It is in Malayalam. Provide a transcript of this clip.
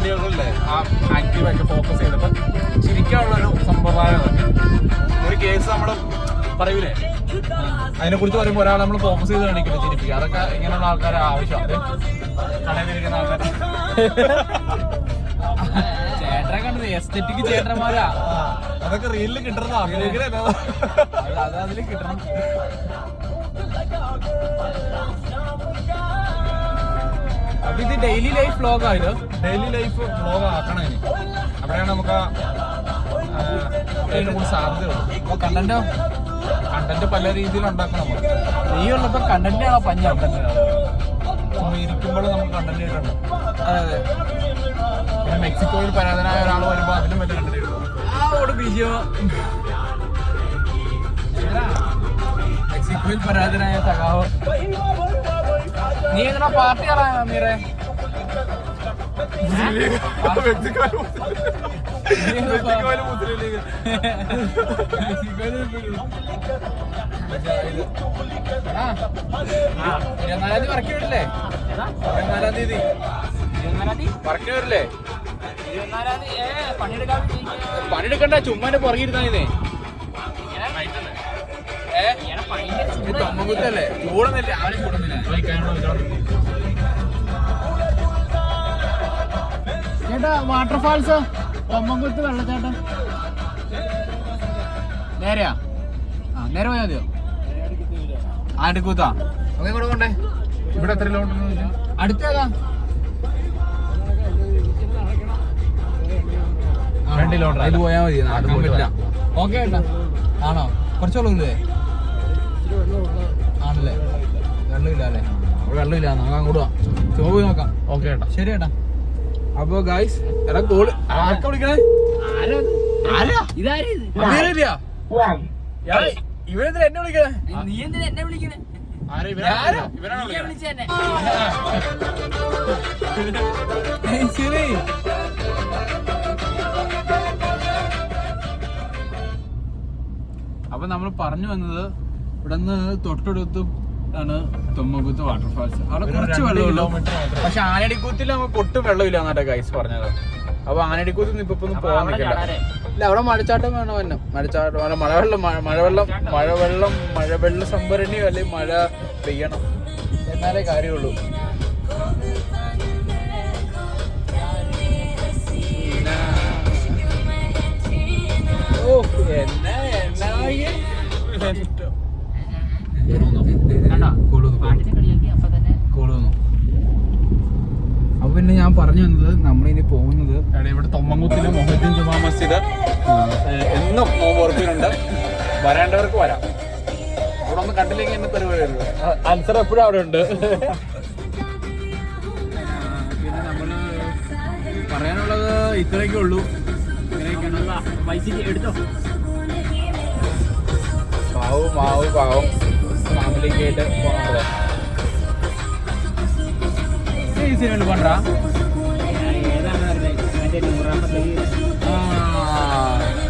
വണ്ടികളിലെ ആ ആക്റ്റീവായിട്ട് ഫോക്കസ് ചെയ്തപ്പോൾ ചിരിക്കാനുള്ളൊരു സമ്പ്രദായമാണ്. ഒരു കേസ് നമ്മൾ പറയൂലേ, അതിനെക്കുറിച്ച് പറയുമ്പോൾ ഒരാൾ നമ്മൾ ഫോക്കസ് ചെയ്ത് കാണിക്കില്ല, ചിരിപ്പിക്കുക. അതൊക്കെ ഇങ്ങനെയുള്ള ആൾക്കാരെ ആവശ്യമാണ്, കടയിലിരിക്കുന്ന ആൾക്കാരെ. ചേട്ടനെ കണ്ടത് എസ്തെറ്റിക് ചേട്ടന്മാരാ. അതൊക്കെ റീലിൽ കിട്ടണം, അത് അതിൽ കിട്ടണം. അപ്പൊ ഇത് ഡെയിലി ലൈഫ് വ്ലോഗാ? ഇത് ഡെയിലി ലൈഫ് വ്ലോഗ് ആക്കണം ഇനി. അവിടെയാണ് നമുക്ക് ഏറ്റവും കൂടുതൽ സാധ്യതയുള്ളൂ. അപ്പൊ കണ്ടന്റോ? കണ്ടന്റ് പല രീതിയിൽ ഉണ്ടാക്കണം നമ്മൾ. നീ ഉള്ളപ്പോ കണ്ടന്റാണോ പഞ്ഞ? ഇരിക്കുമ്പോൾ നമുക്ക് കണ്ടന്റ് ഇട്ടുണ്ട്. അതെ അതെ. പിന്നെ മെക്സിക്കോയിൽ പരാതനായ ഒരാൾ വരുമ്പോൾ അതിലും വലിയ കണ്ടന്റ് ഇടും. മെക്സിക്കോയിൽ പരാതനായ സഖാവ്. നീ എങ്ങനെ പാർട്ടിയാണോ മീറെ? മെക്സിക്കോയില് മുസ്ലിം ലീഗ്. 24 തീയതി വർക്ക് വരില്ലേ? 24 തീയതി വർക്ക് വരില്ലേ? പണിയെടുക്കണ്ട, ചുമ്മാ പുറകിരുന്നാ ഇതേ. തൊമ്മകുത്തല്ലേ? ചൂടുന്നില്ല, ആരും ചൂടുന്നില്ല. ചേട്ടാ വാട്ടർഫാൾസ് തൊമ്മൻകുത്ത് വെള്ളച്ചാട്ടം നേരെയാ? ആ നേരെ പോയാൽ മതിയോ? ആണ്ടിക്കൂത്താ? നമുക്ക് ഇങ്ങോട്ട് കൊണ്ടേ. ഇവിടെ എത്ര കിലോമീറ്റർ അടുത്തേതാ? 2 കിലോമീറ്റർ. ഇത് പോയാൽ മതി, നടക്കാൻ പറ്റില്ല. ഓക്കെ ഏട്ടാ. ആണോ? കുറച്ചോളൂല്ലേ? ആണല്ലേ? വെള്ളമില്ല അല്ലേ? അവിടെ വെള്ളമില്ല, നമുക്ക് അങ്ങോട്ട് പോവാം. ചുമ പോയി നോക്കാം. ഓക്കെ ഏട്ടാ. ശരി ഏട്ടാ. അപ്പൊ ഗായ്സ് എടാ കോള് ആർക്കാ വിളിക്കണേ? ഇവരെന്തിനാ എന്നെ വിളിക്കണേ? നീ എന്തിനാ എന്നെ വിളിക്കണേ? ശരി. അപ്പൊ നമ്മൾ പറഞ്ഞു വന്നത് ഇവിടെ നിന്ന് തൊട്ടടുത്ത് ആണ് തൊമ്മൻകുത്ത് വാട്ടർഫാൾസ്. അവിടെ കുറച്ച് വെള്ളമുള്ളൂ. പക്ഷെ ആനടിക്കൂത്തിൽ നമുക്ക് ഒട്ടും വെള്ളമില്ല എന്നാട്ടെ ഗൈസ് പറഞ്ഞത്. അപ്പൊ ആനടിക്കൂത്തിൽ ഇപ്പൊ ഒന്നും പോകാൻ നിൽക്കില്ല. ഇല്ല, അവിടെ മഴച്ചാട്ടം വേണം. തന്നെ മഴച്ചാട്ടം, മഴവെള്ള സംഭരണിയോ അല്ലെങ്കിൽ മഴ പെയ്യണം, എന്നാലേ കാര്യമുള്ളൂ. ഓ എന്നാ അപ്പൊ പിന്നെ ഞാൻ പറഞ്ഞു വന്നത് നമ്മളിനി പോകുന്നത് ഇവിടെ തൊമ്മൻകുത്തിലെ മൊഹദ്ദീൻ ജുമാ മസ്ജിദ് എന്നും നോമ്പുറപ്പിനുണ്ട്. വരേണ്ടവർക്ക് വരാം. ഇവിടെ ഒന്ന് കണ്ടില്ലെങ്കിൽ എന്നെ പരിപാടി ആൻസർ എപ്പോഴും അവിടെ ഉണ്ട്. പിന്നെ നമ്മള് പറയാനുള്ളത് ഇത്രയൊക്കെ ഉള്ളൂ. എടുത്തോ. പാവം ഫാമിലിക്ക് ആയിട്ട് പോകണത്. ഈ സിനിമയിൽ പണ്ടാ